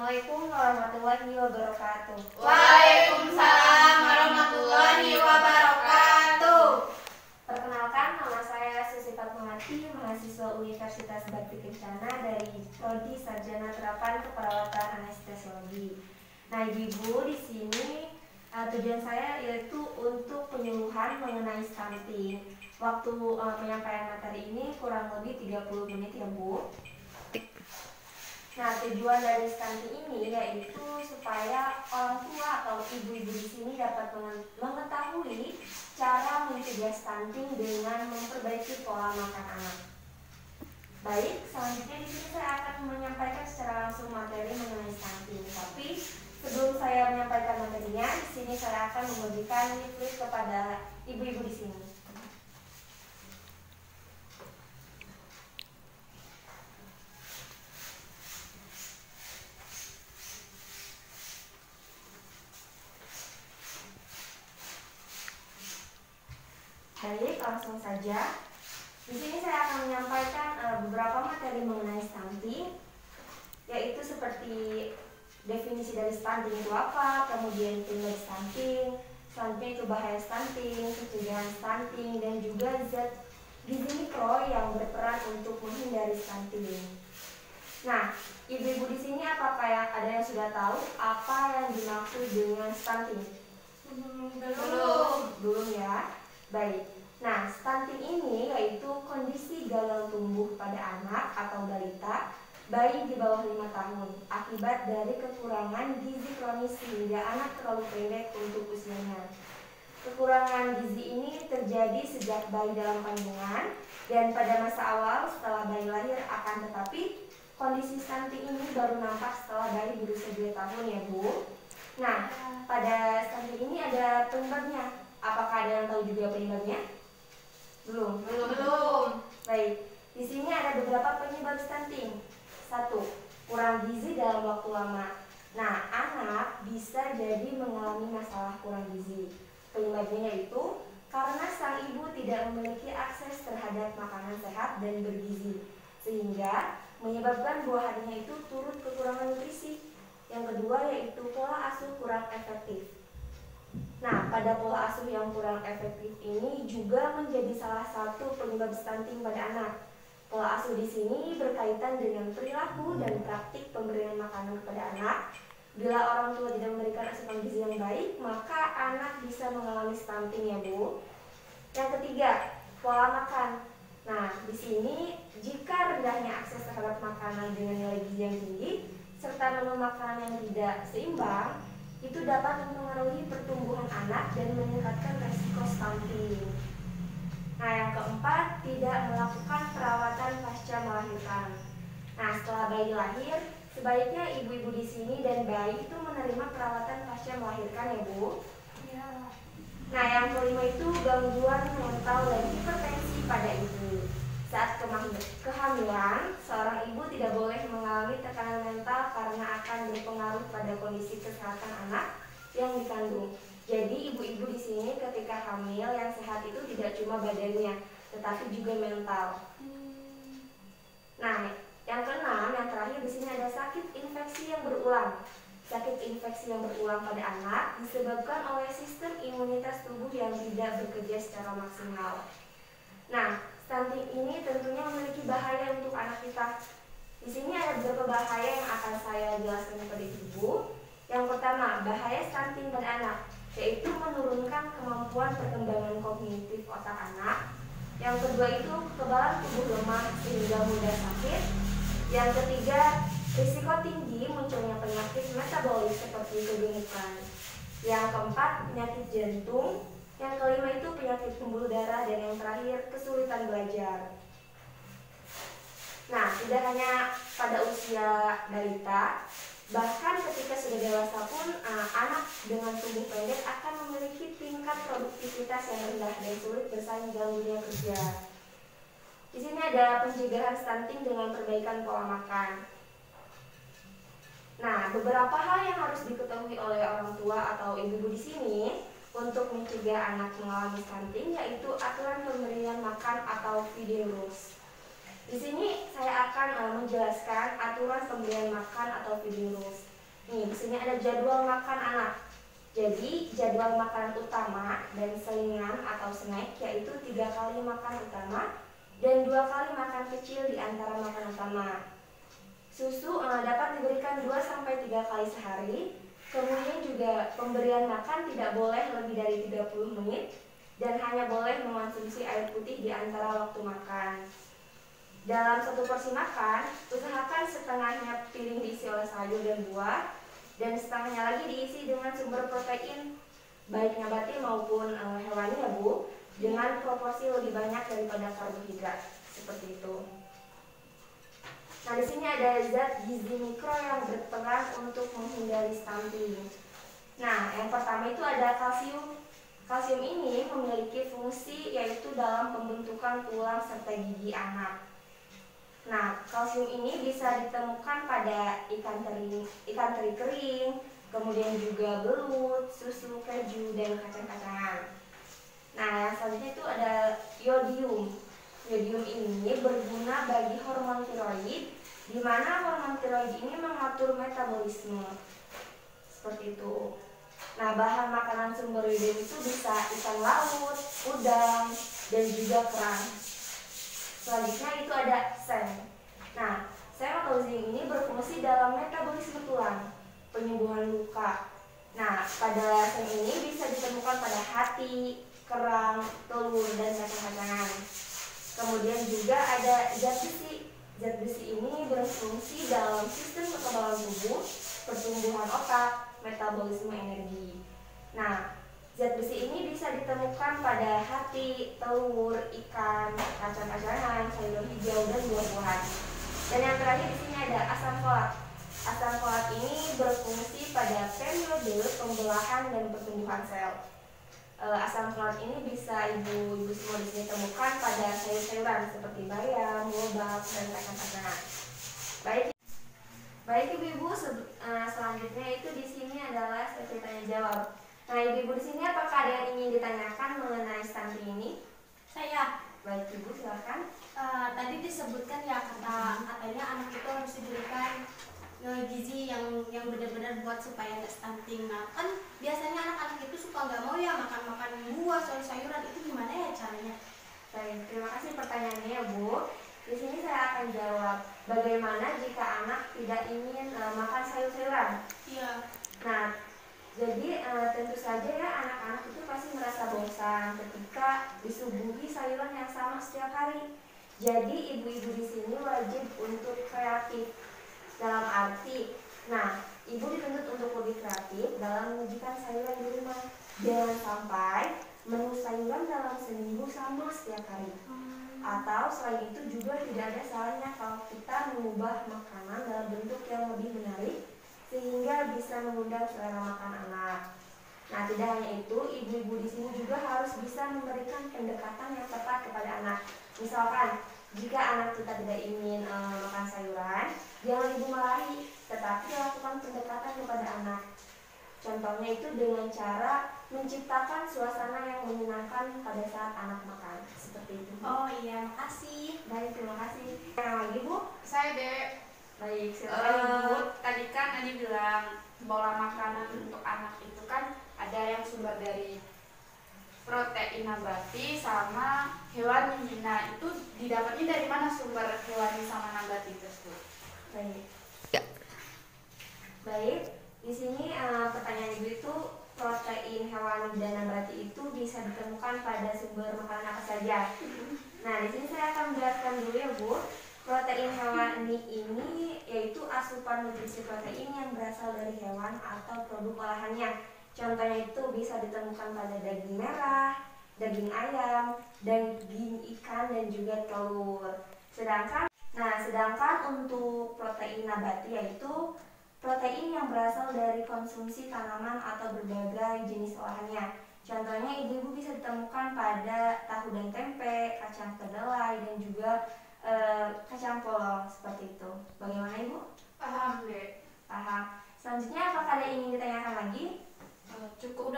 Assalamualaikum warahmatullahi wabarakatuh. Waalaikumsalam warahmatullahi wabarakatuh. Perkenalkan, nama saya Susi Fatmawati, mahasiswa Universitas Bakti Kencana dari Prodi Sarjana Terapan Keperawatan Anestesiologi. Nah, Ibu, di sini tujuan saya yaitu untuk penyuluhan mengenai stunting. Waktu penyampaian materi ini kurang lebih 30 menit ya, Bu. Nah, tujuan dari stunting ini yaitu supaya orang tua atau ibu-ibu di sini dapat mengetahui cara mencegah stunting dengan memperbaiki pola makan anak. Baik, selanjutnya di sini saya akan menyampaikan secara langsung materi mengenai stunting. Tapi sebelum saya menyampaikan materinya, di sini saya akan membagikan leaflet kepada ibu-ibu di sini. Baik, langsung saja. Di sini saya akan menyampaikan beberapa materi mengenai stunting, yaitu seperti definisi dari stunting itu apa, kemudian penyebab stunting, selanjutnya itu bahaya stunting, pencegahan stunting, dan juga zat gizi mikro yang berperan untuk menghindari stunting. Nah, ibu-ibu di sini apakah ada yang sudah tahu apa yang dimaksud dengan stunting? Belum ya. Baik. Nah, stunting ini yaitu kondisi gagal tumbuh pada anak atau balita bayi di bawah 5 tahun akibat dari kekurangan gizi kronis sehingga anak terlalu pendek untuk usianya. Kekurangan gizi ini terjadi sejak bayi dalam kandungan dan pada masa awal setelah bayi lahir, akan tetapi kondisi stunting ini baru nampak setelah bayi berusia 2 tahun ya, Bu. Nah, pada stunting ini ada penyebabnya. Apakah ada yang tahu juga penyebabnya? Belum. Baik, di sini ada beberapa penyebab stunting. 1. Kurang gizi dalam waktu lama. Nah, anak bisa jadi mengalami masalah kurang gizi. Penyebabnya yaitu karena sang ibu tidak memiliki akses terhadap makanan sehat dan bergizi, sehingga menyebabkan buah hatinya itu turut kekurangan nutrisi. Yang kedua yaitu pola asuh kurang efektif. Nah, pada pola asuh yang kurang efektif ini juga menjadi salah satu penyebab stunting pada anak. Pola asuh di sini berkaitan dengan perilaku dan praktik pemberian makanan kepada anak. Bila orang tua tidak memberikan asupan gizi yang baik, maka anak bisa mengalami stunting ya, Bu. Yang ketiga, pola makan. Nah, di sini jika rendahnya akses terhadap makanan dengan nilai gizi yang tinggi serta menu makanan yang tidak seimbang, itu dapat mempengaruhi pertumbuhan anak dan meningkatkan resiko stunting. Nah, yang keempat, tidak melakukan perawatan pasca melahirkan. Nah, setelah bayi lahir, sebaiknya ibu-ibu di sini dan bayi itu menerima perawatan pasca melahirkan ya, Bu. Ya. Nah, yang kelima itu gangguan mental dan hipertensi pada ibu. Saat kehamilan, seorang ibu tidak boleh mengalami tekanan mental karena akan berpengaruh pada kondisi kesehatan anak yang dikandung. Jadi ibu-ibu di sini ketika hamil yang sehat itu tidak cuma badannya, tetapi juga mental. Nah, yang keenam, yang terakhir di sini ada sakit infeksi yang berulang. Sakit infeksi yang berulang pada anak disebabkan oleh sistem imunitas tubuh yang tidak bekerja secara maksimal. Nah, stunting ini tentunya memiliki bahaya untuk anak kita. Di sini ada beberapa bahaya yang akan saya jelaskan kepada ibu. Yang pertama, bahaya stunting pada anak, yaitu menurunkan kemampuan perkembangan kognitif otak anak. Yang kedua itu kekebalan tubuh lemah sehingga mudah sakit. Yang ketiga, risiko tinggi munculnya penyakit metabolik seperti kegemukan. Yang keempat, penyakit jantung. Yang kelima itu penyakit pembuluh darah, dan yang terakhir kesulitan belajar. Nah, tidak hanya pada usia balita, bahkan ketika sudah dewasa pun anak dengan tubuh pendek akan memiliki tingkat produktivitas yang rendah dan sulit bersaing dalam dunia kerja. Di sini ada pencegahan stunting dengan perbaikan pola makan. Nah, beberapa hal yang harus diketahui oleh orang tua atau ibu-ibu di sini untuk mencegah anak mengalami stunting, yaitu aturan pemberian makan atau feeding rules. Di sini saya akan menjelaskan aturan pemberian makan atau feeding rules. Nih, di sini ada jadwal makan anak. Jadi, jadwal makanan utama dan selingan atau snack yaitu 3 kali makan utama dan 2 kali makan kecil di antara makan utama. Susu dapat diberikan 2-3 kali sehari. Kemudian juga pemberian makan tidak boleh lebih dari 30 menit dan hanya boleh mengonsumsi air putih di antara waktu makan. Dalam satu porsi makan, usahakan setengahnya piring diisi oleh sayur dan buah dan setengahnya lagi diisi dengan sumber protein baik nabati maupun hewani ya Bu, dengan proporsi lebih banyak daripada karbohidrat seperti itu. Nah, di sini ada zat gizi mikro yang berperan untuk menghindari stunting. Nah, yang pertama itu ada kalsium. Kalsium ini memiliki fungsi yaitu dalam pembentukan tulang serta gigi anak. Nah, kalsium ini bisa ditemukan pada ikan teri kering, kemudian juga belut, susu, keju, dan kacang-kacangan. Nah, yang selanjutnya itu ada yodium. Yodium ini berguna bagi hormon tiroid, di mana hormon tiroid ini mengatur metabolisme. Seperti itu. Nah, bahan makanan sumber yodium itu bisa ikan laut, udang, dan juga kerang. Selanjutnya itu ada seng. Nah, seng atau zinc ini berfungsi dalam metabolisme tulang, penyembuhan luka. Nah, pada seng ini bisa ditemukan pada hati, kerang, telur, dan kacang-kacangan. Kemudian juga ada zat besi. Zat besi ini berfungsi dalam sistem kekebalan tubuh, pertumbuhan otak, metabolisme energi. Nah, zat besi ini bisa ditemukan pada hati, telur, ikan, kacang-kacangan, sayur hijau, dan buah-buahan. Dan yang terakhir di sini ada asam folat. Asam folat ini berfungsi pada periode pembelahan dan pertumbuhan sel. Asam folat ini bisa ibu semua di sini temukan pada sayur-sayuran seperti bayam, lobak, dan kacang-kacangan. Baik ibu-ibu, selanjutnya itu di sini adalah sesi tanya jawab. Nah, ibu-ibu di sini apakah ada yang ingin ditanyakan mengenai stunting ini? Saya. Baik ibu, silakan. Tadi disebutkan ya katanya anak itu harus diberikan gizi yang benar-benar buat supaya nggak stunting. Nah, kan biasanya anak-anak itu suka nggak mau ya makan buah, sayur-sayuran, itu gimana ya caranya? Baik, terima kasih pertanyaannya Bu. Di sini saya akan jawab bagaimana jika anak tidak ingin makan sayur-sayuran. Iya. Nah, jadi tentu saja ya anak-anak itu pasti merasa bosan ketika disuguhi sayuran yang sama setiap hari. Jadi ibu-ibu di sini wajib untuk kreatif dalam arti, nah ibu dituntut untuk lebih kreatif dalam menyajikan sayuran di rumah. Jangan sampai menu sayuran dalam seminggu sama setiap hari. Atau selain itu juga tidak ada salahnya kalau kita mengubah makanan dalam bentuk yang lebih menarik sehingga bisa mengundang selera makan anak. Nah, tidak hanya itu, ibu-ibu di sini juga harus bisa memberikan pendekatan yang tepat kepada anak. Misalkan, jika anak kita tidak ingin makan sayuran, jangan ibu marahi, tetapi lakukan pendekatan kepada anak. Contohnya itu dengan cara menciptakan suasana yang menyenangkan pada saat anak makan. Seperti itu. Oh iya, makasih. Baik, terima kasih. Yang lagi Bu? Saya Dek. Baik, silakan Ibu. Tadi kan bilang pola makanan untuk anak itu kan ada yang sumber dari protein nabati sama hewani. Nah, itu didapatnya dari mana sumber hewani sama nabati tersebut? Baik. Ya. Baik, di sini pertanyaan Ibu itu protein hewani dan nabati itu bisa ditemukan pada sumber makanan apa saja. Nah, di sini saya akan menjelaskan dulu ya Bu. Protein hewani ini yaitu asupan nutrisi protein yang berasal dari hewan atau produk olahannya. Contohnya itu bisa ditemukan pada daging merah, daging ayam, daging ikan, dan juga telur. Sedangkan untuk protein nabati yaitu protein yang berasal dari konsumsi tanaman atau berbagai jenis olahannya. Contohnya ibu-ibu bisa ditemukan pada tahu dan tempe, kacang kedelai, dan juga kacang polong seperti itu. Bagaimana Ibu? Paham Dek. Paham. Selanjutnya apakah ada yang ingin ditanyakan lagi? Cukup.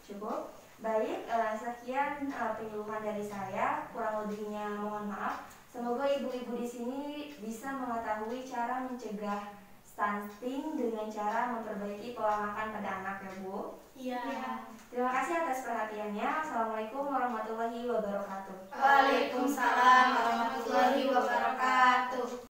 Cukup. Baik, sekian penyuluhan dari saya. Kurang lebihnya mohon maaf. Semoga ibu-ibu di sini bisa mengetahui cara mencegah stunting dengan cara memperbaiki pola makan pada anak ya Bu. Iya. Terima kasih atas perhatiannya. Assalamualaikum warahmatullahi wabarakatuh.